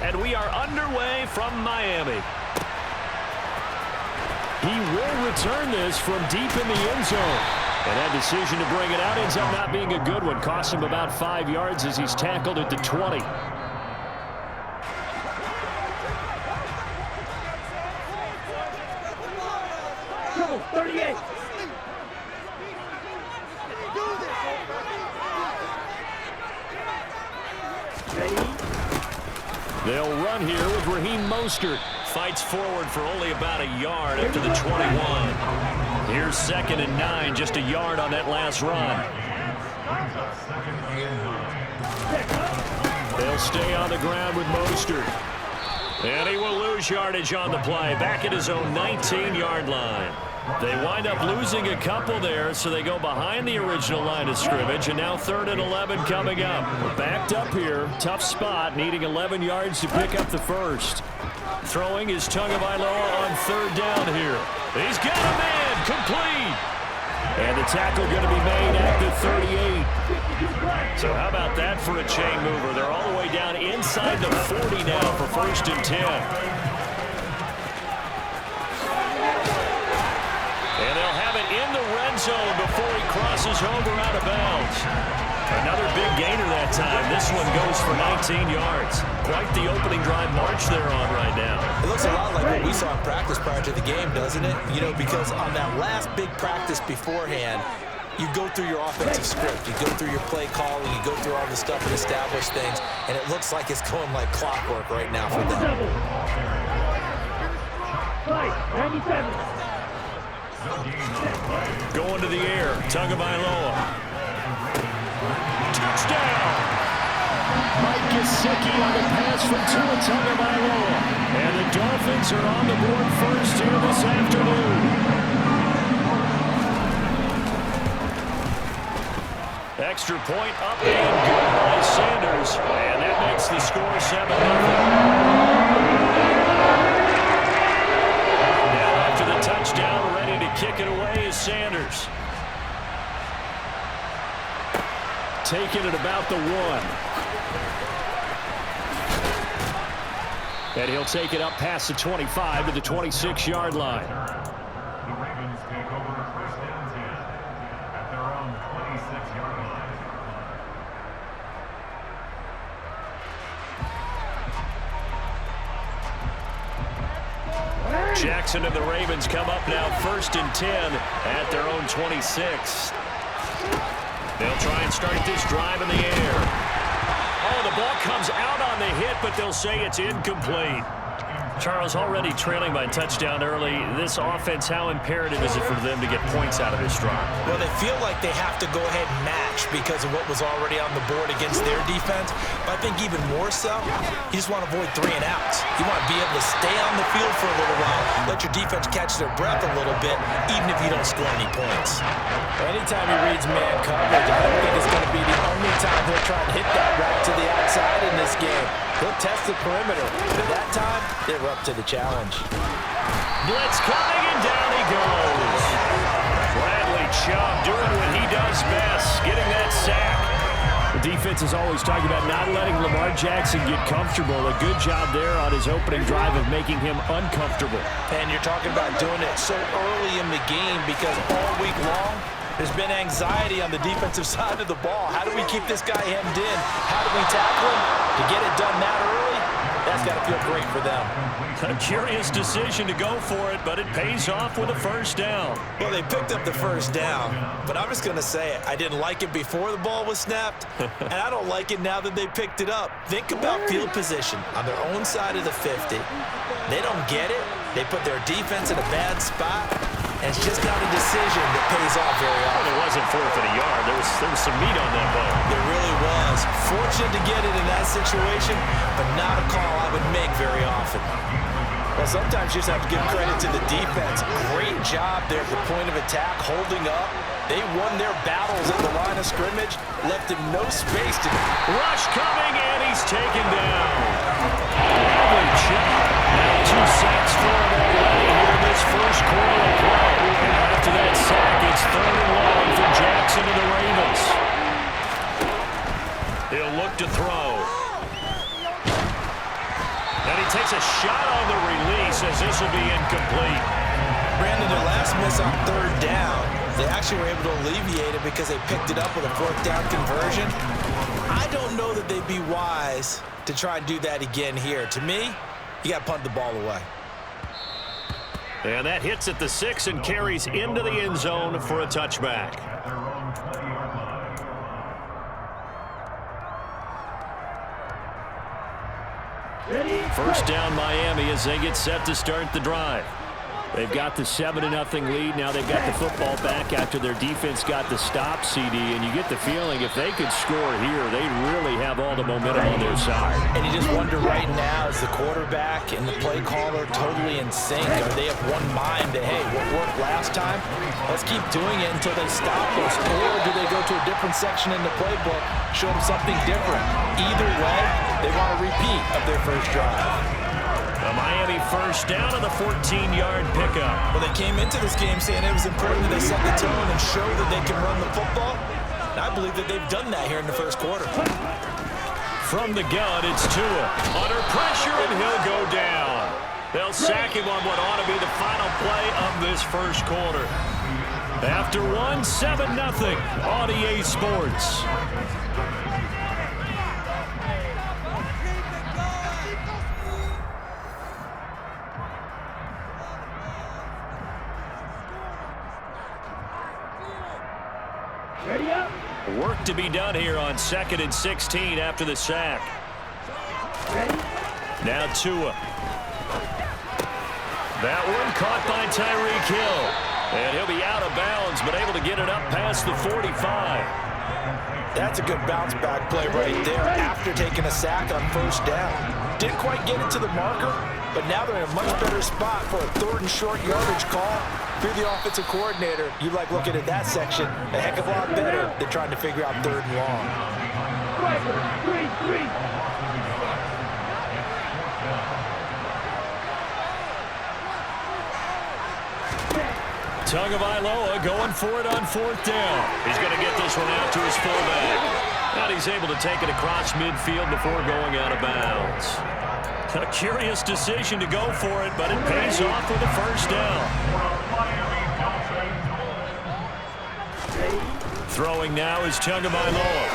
And we are underway from Miami. He will return this from deep in the end zone. And that decision to bring it out ends up not being a good one. Costs him about 5 yards as he's tackled at the 20. Come on, 38. They'll run here with Raheem Mostert. Fights forward for only about a yard up to the 21. Here's 2nd and 9, just a yard on that last run. They'll stay on the ground with Mostert. And he will lose yardage on the play, back at his own 19-yard line. They wind up losing a couple there, so they go behind the original line of scrimmage, and now 3rd and 11 coming up. We're backed up here, tough spot, needing 11 yards to pick up the first. Throwing is Tagovailoa on 3rd down here. He's got a man, complete. And the tackle going to be made at the 38. So how about that for a chain mover? They're all the way down inside the 40 now for 1st and 10. And they'll have it in the red zone before he crosses over out of bounds. Another big gainer that time. This one goes for 19 yards. Quite the opening drive march they're on right now. It looks a lot like what we saw in practice prior to the game, doesn't it? You know, because on that last big practice beforehand, you go through your offensive script. You go through your play calling. You go through all the stuff and establish things. And it looks like it's going like clockwork right now for them. 97. Going to the air, Tagovailoa. Touchdown! Mike Gesicki on the pass from Tua Tagovailoa. And the Dolphins are on the board first here this afternoon. Extra point up and good by Sanders. And that makes the score 7-0. Now after the touchdown, ready to kick it away is Sanders. Taking it about the 1. And he'll take it up past the 25 to the 26-yard line. The Ravens take over 1st and 10 at their own 26-yard line. Jackson and the Ravens come up now 1st and 10 at their own 26. They'll try and start this drive in the air. Oh, the ball comes out on the hit, but they'll say it's incomplete. Charles, already trailing by touchdown early. This offense, how imperative is it for them to get points out of this drive? Well, they feel like they have to go ahead and match because of what was already on the board against their defense. But I think even more so, you just want to avoid 3 and outs. You want to be able to stay on the field for a little while, let your defense catch their breath a little bit, even if you don't score any points. Anytime he reads man coverage, I don't think it's going to be the only time he'll try and hit that route to the outside in this game. He'll test the perimeter, but that time, they're up to the challenge. Blitz coming, and down he goes. Bradley Chubb doing what he does best, getting that sack. The defense is always talking about not letting Lamar Jackson get comfortable. A good job there on his opening drive of making him uncomfortable. And you're talking about doing it so early in the game because all week long, there's been anxiety on the defensive side of the ball. How do we keep this guy hemmed in? How do we tackle him? To get it done that early, that's got to feel great for them. A curious decision to go for it, but it pays off with a 1st down. Well, they picked up the 1st down, but I'm just going to say it. I didn't like it before the ball was snapped, and I don't like it now that they picked it up. Think about field position on their own side of the 50. They don't get it. They put their defense in a bad spot. And it's just not a decision that pays off very often. Well, it wasn't 4th and a yard. There was some meat on that ball. There really was. Fortunate to get it in that situation, but not a call I would make very often. Well, sometimes you just have to give credit to the defense. Great job there at the point of attack, holding up. They won their battles at the line of scrimmage, left him no space to... Rush coming, and he's taken down. Bradley Chubb. Now 2 sacks for him already here in this first quarter of play. And after that sack, it's 3rd and long for Jackson and the Ravens. He'll look to throw. he takes a shot on the release as this will be incomplete. Brandon, their last miss on third down, they actually were able to alleviate it because they picked it up with a fourth down conversion. I don't know that they'd be wise to try and do that again here. To me, you got to punt the ball away. And that hits at the 6 and carries into the end zone for a touchback. At their own 20-yard line. Ready? First down Miami as they get set to start the drive. They've got the 7-0 lead. Now they've got the football back after their defense got the stop, CD. And you get the feeling if they could score here, they really have all the momentum on their side. And you just wonder right now, is the quarterback and the play caller totally in sync? Are they of one mind that, hey, what worked last time, let's keep doing it until they stop us? Or do they go to a different section in the playbook, show them something different? Either way, they want a repeat of their first drive. A Miami first down on the 14-yard pickup. Well, they came into this game saying it was important that they set the tone and show that they can run the football. And I believe that they've done that here in the first quarter. From the gun, it's Tua. Under pressure, and he'll go down. They'll sack him on what ought to be the final play of this first quarter. After one, 7-0 on EA Sports. Ready up? Work to be done here on 2nd and 16 after the sack. Ready? Now Tua. That one caught by Tyreek Hill. And he'll be out of bounds, but able to get it up past the 45. That's a good bounce back play right there after taking a sack on first down. Didn't quite get it to the marker, but now they're in a much better spot for a 3rd and short yardage call. If you're the offensive coordinator, you like looking at that section a heck of a lot better than trying to figure out 3rd and long. Three. Tagovailoa going for it on 4th down. He's going to get this one out to his fullback. And he's able to take it across midfield before going out of bounds. A curious decision to go for it, but it pays off with a first down. Throwing now is Tagovailoa.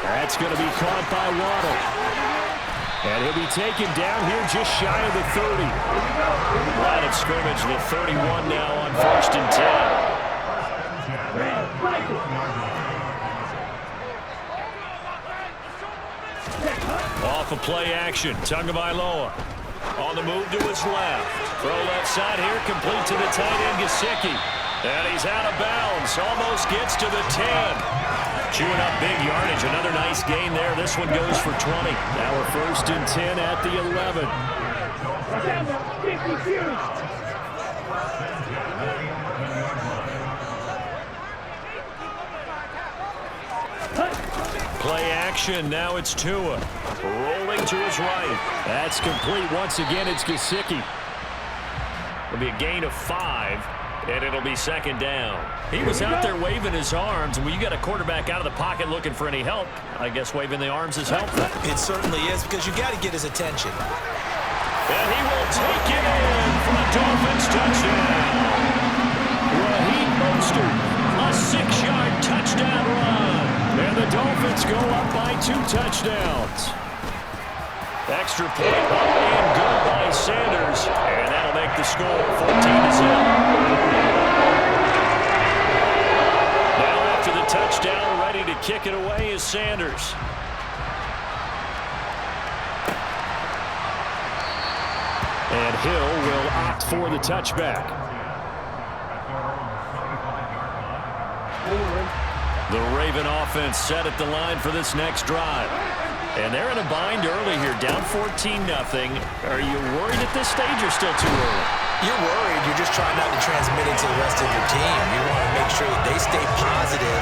That's going to be caught by Waddle. And he'll be taken down here just shy of the 30. Line of scrimmage, the 31 now on 1st and 10. Off a play action, Tagovailoa on the move to his left. Throw left side here, complete to the tight end, Gesicki. And he's out of bounds, almost gets to the 10. Chewing up big yardage, another nice gain there. This one goes for 20. Now we're 1st and 10 at the 11. Play action, now it's Tua. Rolling to his right. That's complete. Once again, it's Gesicki. It'll be a gain of 5. And it'll be 2nd down. He was out there waving his arms, and when you got a quarterback out of the pocket looking for any help, I guess waving the arms is helpful. It certainly is, because you got to get his attention. And he will take it in for a Dolphins touchdown. Raheem Mostert, a 6-yard touchdown run. And the Dolphins go up by 2 touchdowns. Extra point up and good by Sanders. And that'll make the score 14-7. Now after the touchdown, ready to kick it away is Sanders. And Hill will opt for the touchback. The Raven offense set at the line for this next drive. And they're in a bind early here, down 14-0. Are you worried at this stage or still too early? You're worried. You're just trying not to transmit it to the rest of your team. You want to make sure that they stay positive.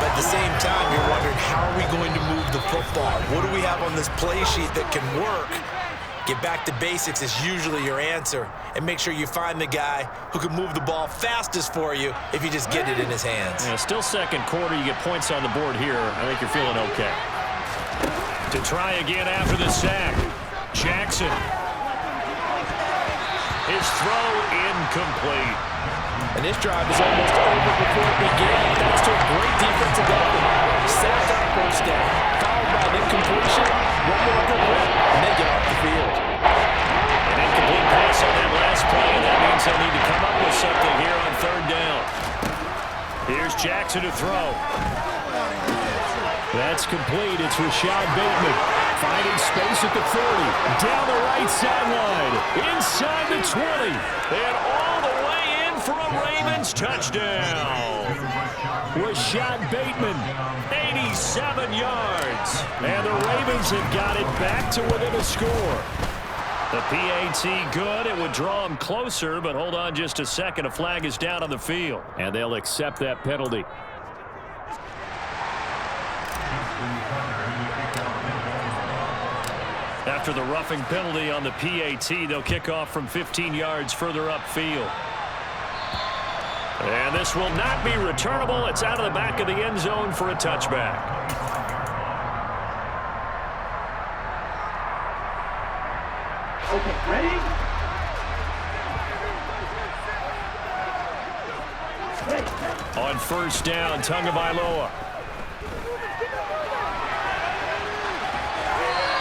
But at the same time, you're wondering, how are we going to move the football? What do we have on this play sheet that can work? Get back to basics is usually your answer. And make sure you find the guy who can move the ball fastest for you if you just get it in his hands. Yeah, still 2nd quarter. You get points on the board here. I think you're feeling okay. To try again after the sack. Jackson. His throw incomplete. And this drive is almost over before it began, thanks to a great defensive effort. Sacked on first down, followed by an incompletion, one more good rip, and they get off the field. An incomplete pass on that last play, and that means they'll need to come up with something here on third down. Here's Jackson to throw. That's complete. It's Rashad Bateman. Finding space at the 30. Down the right sideline. Inside the 20. And all the way in for a Ravens touchdown. Rashad Bateman, 87 yards. And the Ravens have got it back to within a score. The PAT good. It would draw them closer, but hold on just a second. A flag is down on the field, and they'll accept that penalty. After the roughing penalty on the PAT, they'll kick off from 15 yards further upfield. And this will not be returnable. It's out of the back of the end zone for a touchback. Okay, ready? On first down, Tagovailoa.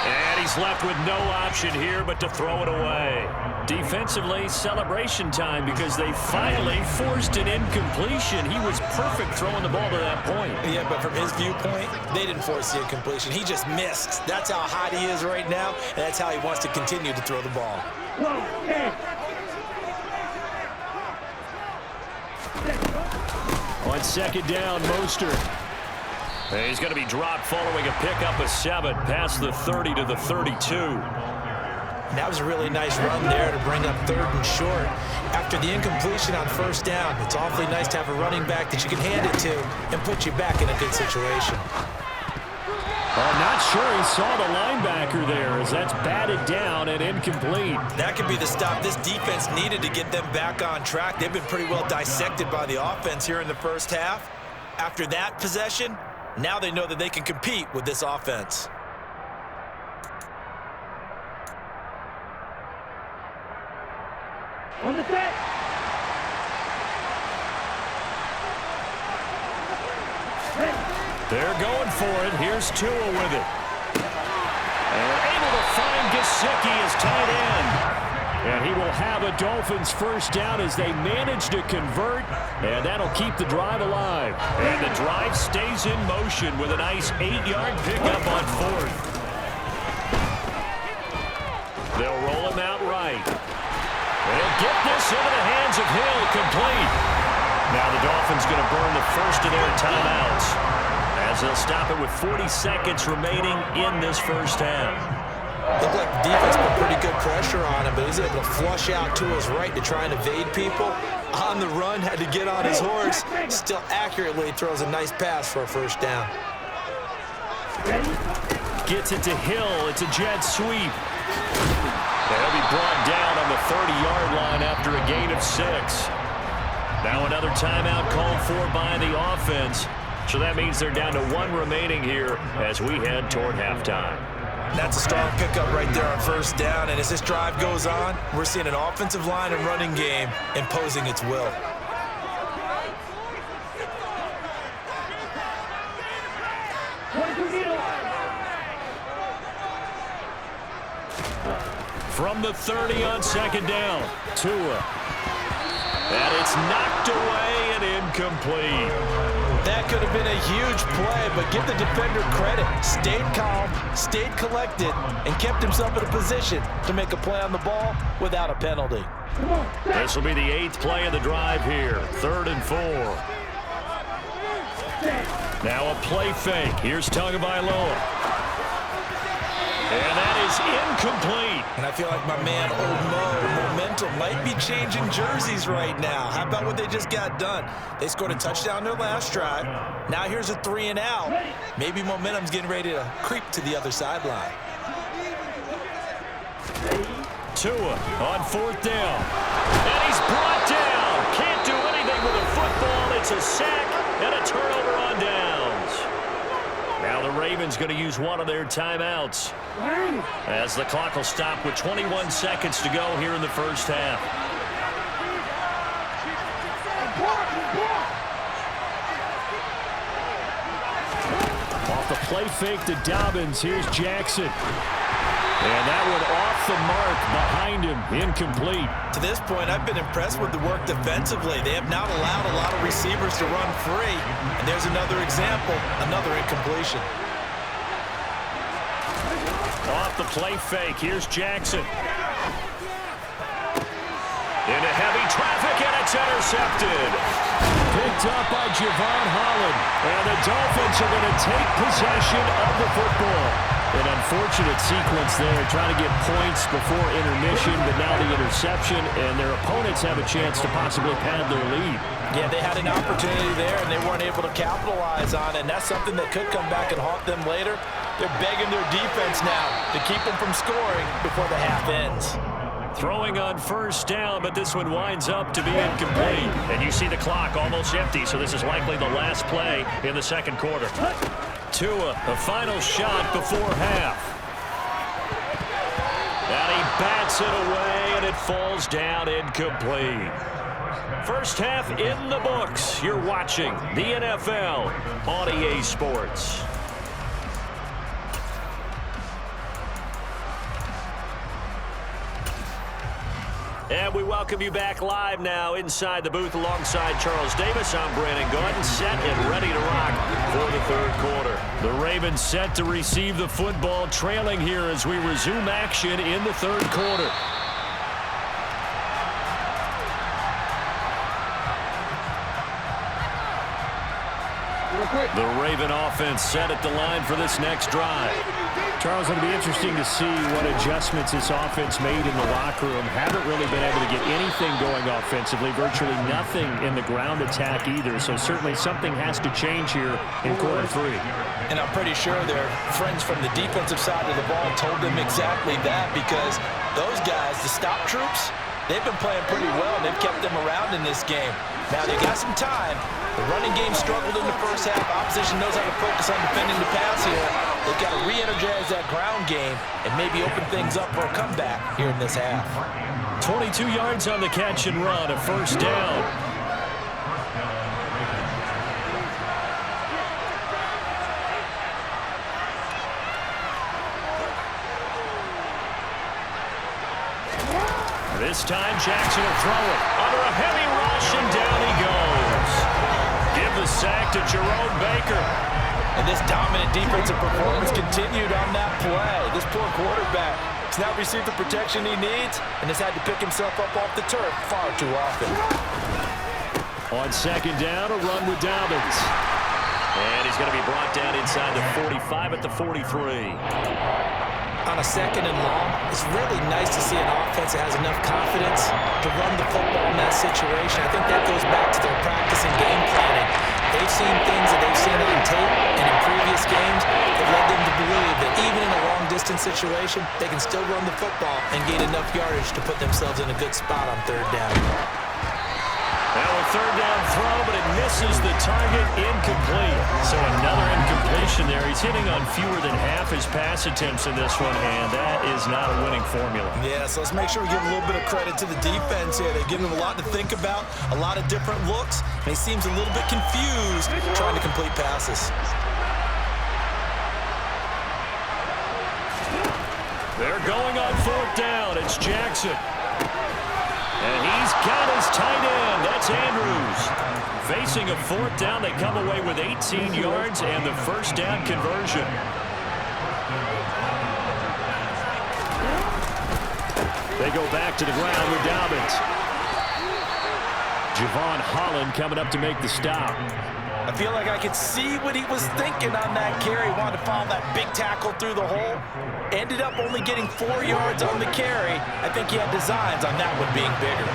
And he's left with no option here but to throw it away. Defensively, celebration time because they finally forced an incompletion. He was perfect throwing the ball to that point. Yeah, but from his viewpoint, they didn't force the incompletion. He just missed. That's how hot he is right now, and that's how he wants to continue to throw the ball. On second down, Mostert. And he's going to be dropped following a pickup of 7 past the 30 to the 32. That was a really nice run there to bring up third and short. After the incompletion on first down, it's awfully nice to have a running back that you can hand it to and put you back in a good situation. I'm not sure he saw the linebacker there as that's batted down and incomplete. That could be the stop this defense needed to get them back on track. They've been pretty well dissected by the offense here in the first half. After that possession, now they know that they can compete with this offense. On the set. They're going for it. Here's Tua with it. And able to find Gesicki as tight end. And he will have a Dolphins first down as they manage to convert. And that'll keep the drive alive. And the drive stays in motion with a nice 8-yard pickup on fourth. They'll roll him out right. They'll get this into the hands of Hill, complete. Now the Dolphins going to burn the first of their timeouts as they'll stop it with 40 seconds remaining in this first half. Looked like the defense put pretty good pressure on him, but he's able to flush out to his right to try and evade people. On the run, had to get on his horse. Still accurately throws a nice pass for a first down. Gets it to Hill. It's a jet sweep. They'll be brought down on the 30-yard line after a gain of 6. Now another timeout called for by the offense. So that means they're down to 1 remaining here as we head toward halftime. That's a strong pickup right there on first down. And as this drive goes on, we're seeing an offensive line and running game imposing its will. From the 30 on second down, Tua. And it's knocked away and incomplete. That could have been a huge play, but give the defender credit. Stayed calm, stayed collected, and kept himself in a position to make a play on the ball without a penalty. This will be the 8th play of the drive here. 3rd and 4. Now a play fake. Here's Tagovailoa. And that is incomplete. And I feel like my man, Old Mo, momentum might be changing jerseys right now. How about what they just got done? They scored a touchdown their last drive. Now here's a 3 and out. Maybe momentum's getting ready to creep to the other sideline. Tua on 4th down. And he's brought down. Can't do anything with a football. It's a sack and a turnover on downs. Now Now the Ravens going to use one of their timeouts as the clock will stop with 21 seconds to go here in the first half. Off the play fake to Dobbins. Here's Jackson. And that one off the mark behind him. Incomplete. To this point, I've been impressed with the work defensively. They have not allowed a lot of receivers to run free. And there's another example, another incompletion. Off the play fake. Here's Jackson. Into heavy traffic, and it's intercepted. Picked up by Javon Holland. And the Dolphins are going to take possession of the football. An unfortunate sequence there, trying to get points before intermission, but now the interception, and their opponents have a chance to possibly pad their lead. Yeah, they had an opportunity there, and they weren't able to capitalize on it, and that's something that could come back and haunt them later. They're begging their defense now to keep them from scoring before the half ends. Throwing on first down, but this one winds up to be incomplete. And you see the clock almost empty, so this is likely the last play in the second quarter. Tua, a final shot before half. And he bats it away, and it falls down incomplete. First half in the books. You're watching the NFL on EA Sports. And we welcome you back live now inside the booth alongside Charles Davis. I'm Brandon Gaudin, set and ready to rock for the third quarter. The Ravens set to receive the football, trailing here as we resume action in the third quarter. The Raven offense set at the line for this next drive. Charles, it'll be interesting to see what adjustments this offense made in the locker room. Haven't really been able to get anything going offensively, virtually nothing in the ground attack either. So certainly something has to change here in quarter three. And I'm pretty sure their friends from the defensive side of the ball told them exactly that, because those guys, the stop troops, they've been playing pretty well, and they've kept them around in this game. Now, they got some time. The running game struggled in the first half. Opposition knows how to focus on defending the pass here. They've got to re-energize that ground game and maybe open things up for a comeback here in this half. 22 yards on the catch and run, a first down. This time, Jackson will throw it under a heavy rush, and down he goes. Give the sack to Jerome Baker. And this dominant defensive performance continued on that play. This poor quarterback has not received the protection he needs and has had to pick himself up off the turf far too often. On second down, a run with Dobbins. And he's going to be brought down inside the 45 at the 43. On a second and long, it's really nice to see an offense that has enough confidence to run the football in that situation. I think that goes back to their practice and game planning. They've seen things that they've seen on tape and in previous games that led them to believe that even in a long-distance situation, they can still run the football and gain enough yardage to put themselves in a good spot on third down. Now a third down throw, but it misses the target, incomplete. So another incompletion there. He's hitting on fewer than half his pass attempts in this one, and that is not a winning formula. Yeah, so let's make sure we give a little bit of credit to the defense here. They've given him a lot to think about, a lot of different looks, and he seems a little bit confused trying to complete passes. They're going on fourth down. It's Jackson. And he's got his tight end. That's Andrews. Facing a fourth down, they come away with 18 yards and the first down conversion. They go back to the ground with Dobbins. Javon Holland coming up to make the stop. I feel like I could see what he was thinking on that carry. He wanted to follow that big tackle through the hole. Ended up only getting 4 yards on the carry. I think he had designs on that one being bigger.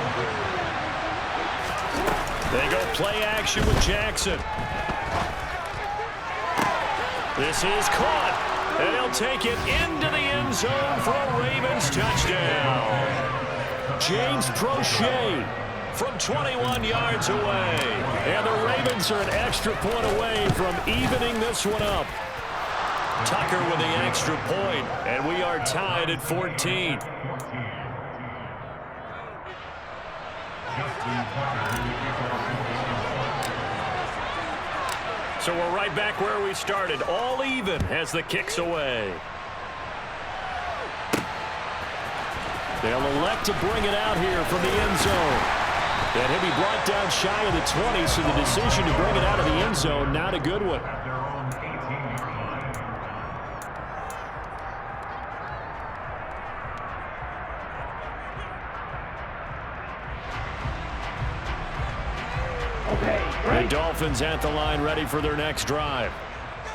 They go play action with Jackson. This is caught. And he'll take it into the end zone for a Ravens touchdown. James Prochet from 21 yards away. And the Ravens are an extra point away from evening this one up. Tucker with the extra point, and we are tied at 14. So we're right back where we started, all even as the kick's away. They'll elect to bring it out here from the end zone. And he'll be brought down shy of the 20, so the decision to bring it out of the end zone, not a good one. The Dolphins at the line, ready for their next drive.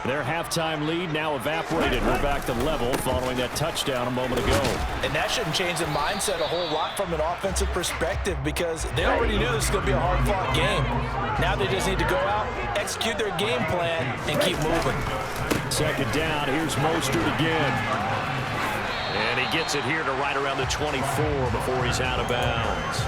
Their halftime lead now evaporated. We're back to level following that touchdown a moment ago. And that shouldn't change the mindset a whole lot from an offensive perspective because they already knew this was going to be a hard-fought game. Now they just need to go out, execute their game plan, and keep moving. Second down, here's Mostert again. And he gets it here to right around the 24 before he's out of bounds.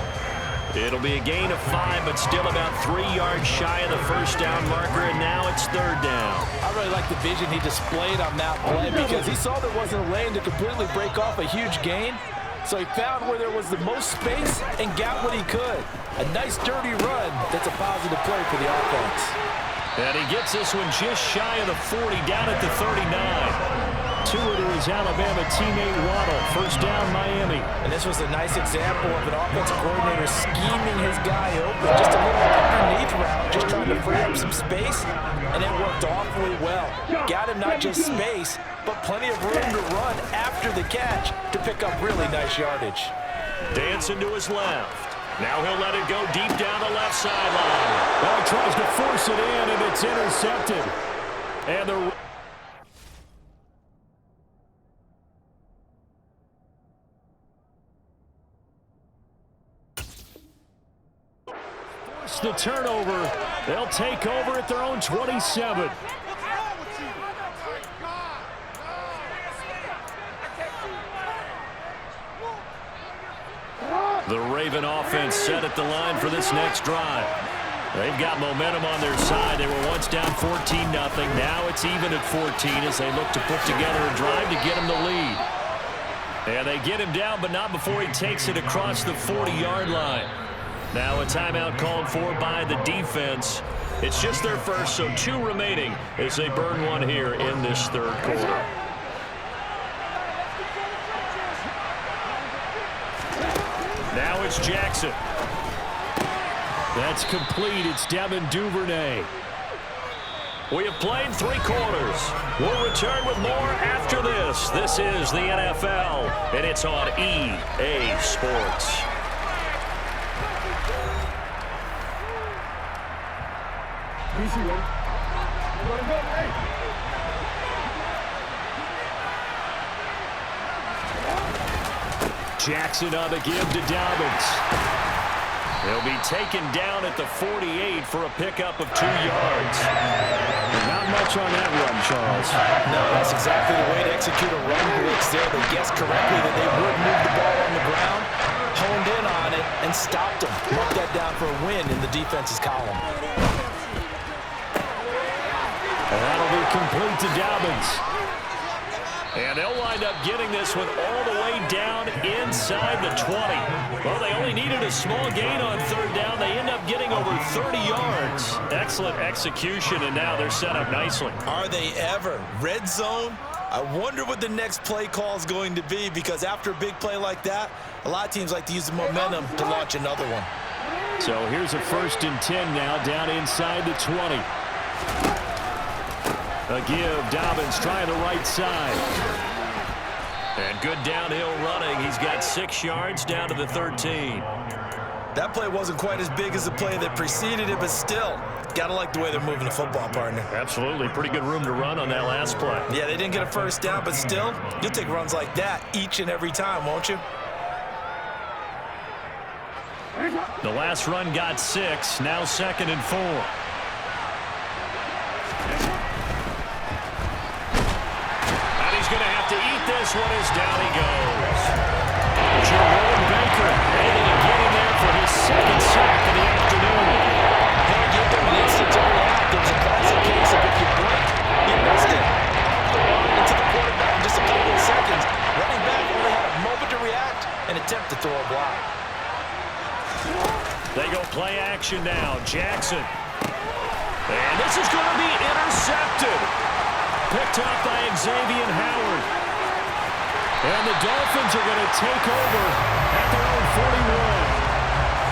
It'll be a gain of 5, but still about 3 yards shy of the first down marker, and now it's third down. I really like the vision he displayed on that play because he saw there wasn't a lane to completely break off a huge gain, so he found where there was the most space and got what he could. A nice dirty run that's a positive play for the offense. And he gets this one just shy of the 40, down at the 39. To it to his Alabama teammate Waddle. First down, Miami. And this was a nice example of an offensive coordinator scheming his guy open. Just a little underneath route, just trying to free up some space, and it worked awfully well. Got him not just space, but plenty of room to run after the catch to pick up really nice yardage. Dancing to his left. Now he'll let it go deep down the left sideline. Well, he tries to force it in, and it's intercepted. And the turnover. They'll take over at their own 27. The Raven offense set at the line for this next drive. They've got momentum on their side. They were once down 14-0. Now it's even at 14 as they look to put together a drive to get him the lead. And they get him down, but not before he takes it across the 40-yard line. Now a timeout called for by the defense. It's just their first, so 2 remaining as they burn one here in this third quarter. Now it's Jackson. That's complete. It's Devin Duvernay. We have played 3 quarters. We'll return with more after this. This is the NFL, and it's on EA Sports. Jackson on the give to Dobbins. He'll be taken down at the 48 for a pickup of 2 yards. Not much on that run, Charles. No, that's exactly the way to execute a run blitz there. They guessed correctly that they would move the ball on the ground, honed in on it, and stopped them. Marked that down for a win in the defense's column. And that'll be complete to Dobbins. And they'll wind up getting this one all the way down inside the 20. Well, they only needed a small gain on third down. They end up getting over 30 yards. Excellent execution, and now they're set up nicely. Are they ever? Red zone? I wonder what the next play call is going to be because after a big play like that, a lot of teams like to use the momentum to launch another one. So here's a 1st and 10 now down inside the 20. A give, Dobbins trying the right side. And good downhill running. He's got 6 yards down to the 13. That play wasn't quite as big as the play that preceded it, but still, gotta like the way they're moving the football, partner. Absolutely. Pretty good room to run on that last play. Yeah, they didn't get a first down, but still, you'll take runs like that each and every time, won't you? The last run got 6. Now 2nd and 4. This one is down he goes. Jerome Baker able to get in there for his 2nd sack of the afternoon. They'll give them an instant to react. There's a classic case of if you blink, you missed it. and attempt to throw a block. They go play action now. Jackson. And this is going to be intercepted. Picked up by Xavier Howard. And the Dolphins are going to take over at their own 41.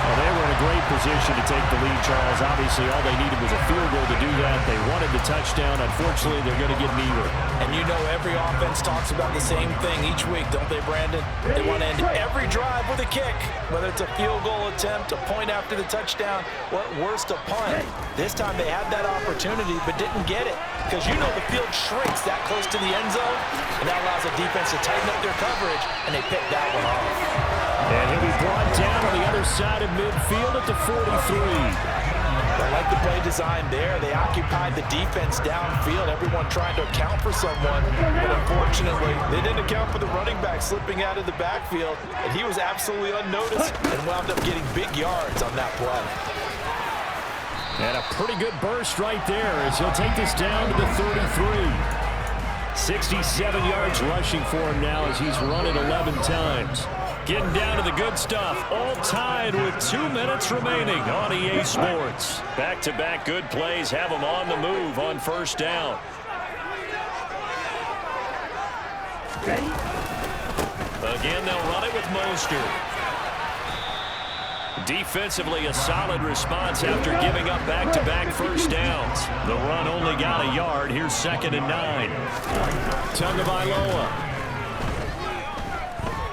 Well, they were in a great position to take the lead, Charles. Obviously, all they needed was a field goal to do that. They wanted the touchdown. Unfortunately, they're going to get neither. And you know every offense talks about the same thing each week, don't they, Brandon? They want to end every drive with a kick, whether it's a field goal attempt, a point after the touchdown, or worst, a punt. This time they had that opportunity but didn't get it because you know the field shrinks that close to the end zone, and that allows the defense to tighten up their coverage, and they picked that one off. And he'll be brought down on the other side of midfield at the 43. I like the play design there. They occupied the defense downfield, everyone trying to account for someone. But unfortunately, they didn't account for the running back slipping out of the backfield, and he was absolutely unnoticed and wound up getting big yards on that play. And a pretty good burst right there as he'll take this down to the 33. 67 yards rushing for him now as he's run it 11 times. Getting down to the good stuff, all tied with 2 minutes remaining on EA Sports. Back-to-back good plays have them on the move on first down. Ready? Again, they'll run it with Mostert. Defensively, a solid response after giving up back-to-back first downs. The run only got a yard. Here's 2nd and 9. Tagovailoa.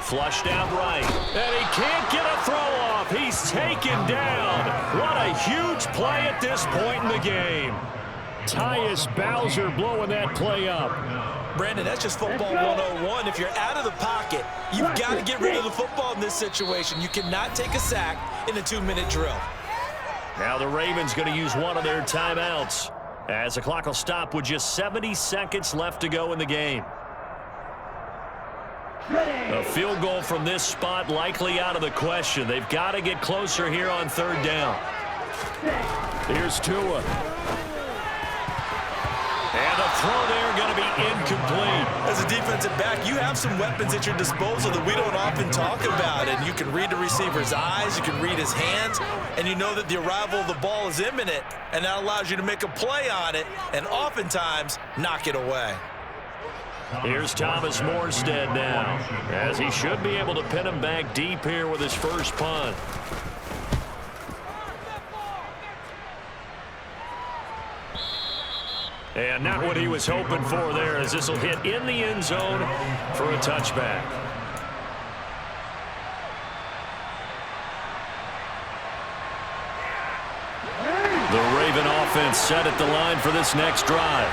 Flushed out right. And he can't get a throw off. He's taken down. What a huge play at this point in the game. Tyus Bowser blowing that play up. Brandon, that's just football 101. If you're out of the pocket, you've got to get rid of the football in this situation. You cannot take a sack in a 2-minute drill. Now the Ravens going to use one of their timeouts as the clock will stop with just 70 seconds left to go in the game. A field goal from this spot likely out of the question. They've got to get closer here on 3rd down. Here's Tua. And the throw there going to be incomplete. As a defensive back, you have some weapons at your disposal that we don't often talk about. And you can read the receiver's eyes, you can read his hands, and you know that the arrival of the ball is imminent, and that allows you to make a play on it and oftentimes knock it away. Here's Thomas Morstead now, as he should be able to pin him back deep here with his first punt. And not what he was hoping for there, as this will hit in the end zone for a touchback. The Raven offense set at the line for this next drive.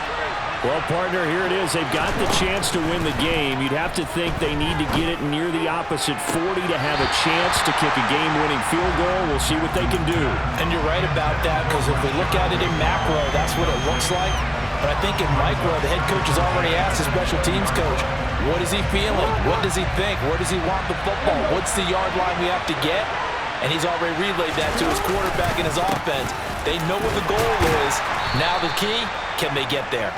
Well, partner, here it is. They've got the chance to win the game. You'd have to think they need to get it near the opposite 40 to have a chance to kick a game-winning field goal. We'll see what they can do. And you're right about that, because if we look at it in macro, that's what it looks like. But I think in micro, the head coach has already asked the special teams coach, what is he feeling? What does he think? Where does he want the football? What's the yard line we have to get? And he's already relayed that to his quarterback and his offense. They know what the goal is. Now the key, can they get there?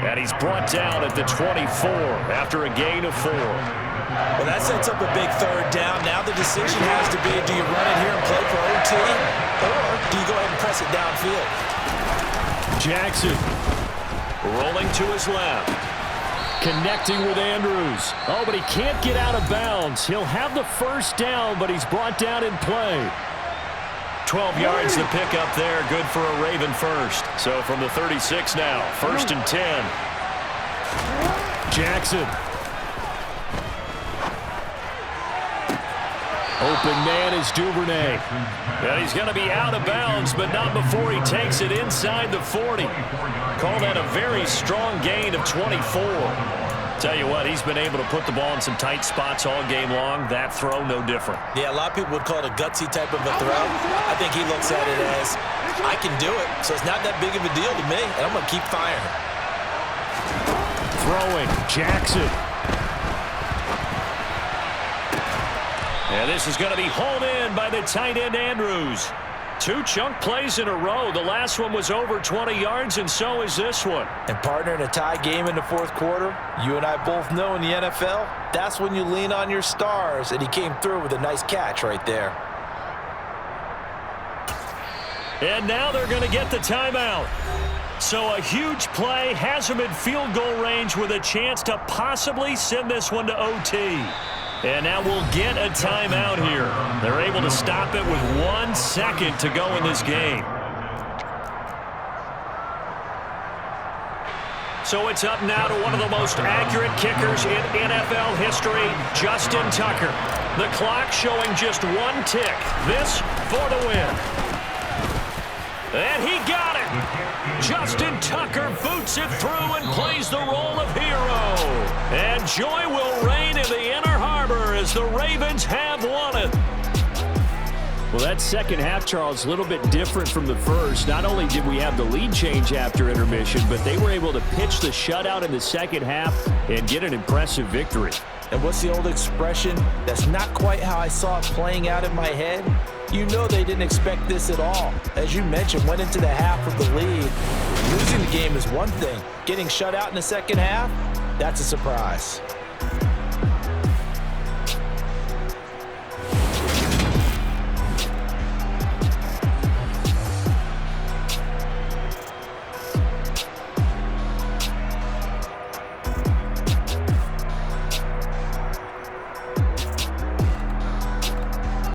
And he's brought down at the 24 after a gain of 4. Well, that sets up a big 3rd down. Now the decision has to be, do you run it here and play for OT, or do you go ahead and press it downfield? Jackson rolling to his left. connecting with Andrews. Oh, but he can't get out of bounds. He'll have the first down, but he's brought down in play. 12 yards to pick up there. Good for a Raven first. So from the 36 now, 1st and 10. Jackson. Open man is Duvernay. And he's going to be out of bounds, but not before he takes it inside the 40. Call that a very strong gain of 24. Tell you what, he's been able to put the ball in some tight spots all game long. That throw, no different. Yeah, a lot of people would call it a gutsy type of a throw. I think he looks at it as, I can do it, so it's not that big of a deal to me, and I'm going to keep firing. Throwing, Jackson. And this is going to be hauled in by the tight end, Andrews. 2 chunk plays in a row. The last one was over 20 yards, and so is this one. And partner, in a tie game in the fourth quarter, you and I both know in the NFL, that's when you lean on your stars, and he came through with a nice catch right there. And now they're going to get the timeout. So a huge play has them in field goal range with a chance to possibly send this one to OT. And now we'll get a timeout here. They're able to stop it with 1 second to go in this game. So it's up now to one of the most accurate kickers in NFL history, Justin Tucker. The clock showing just 1 tick. This for the win. And he got it. Justin Tucker boots it through and plays the role of hero. And joy will reign in the Inner Harbor as the Ravens have won it. Well, that second half, Charles, a little bit different from the first. Not only did we have the lead change after intermission, but they were able to pitch the shutout in the second half and get an impressive victory. And what's the old expression? That's not quite how I saw it playing out in my head. You know they didn't expect this at all. As you mentioned, went into the half with the lead. Losing the game is one thing. Getting shut out in the second half, that's a surprise.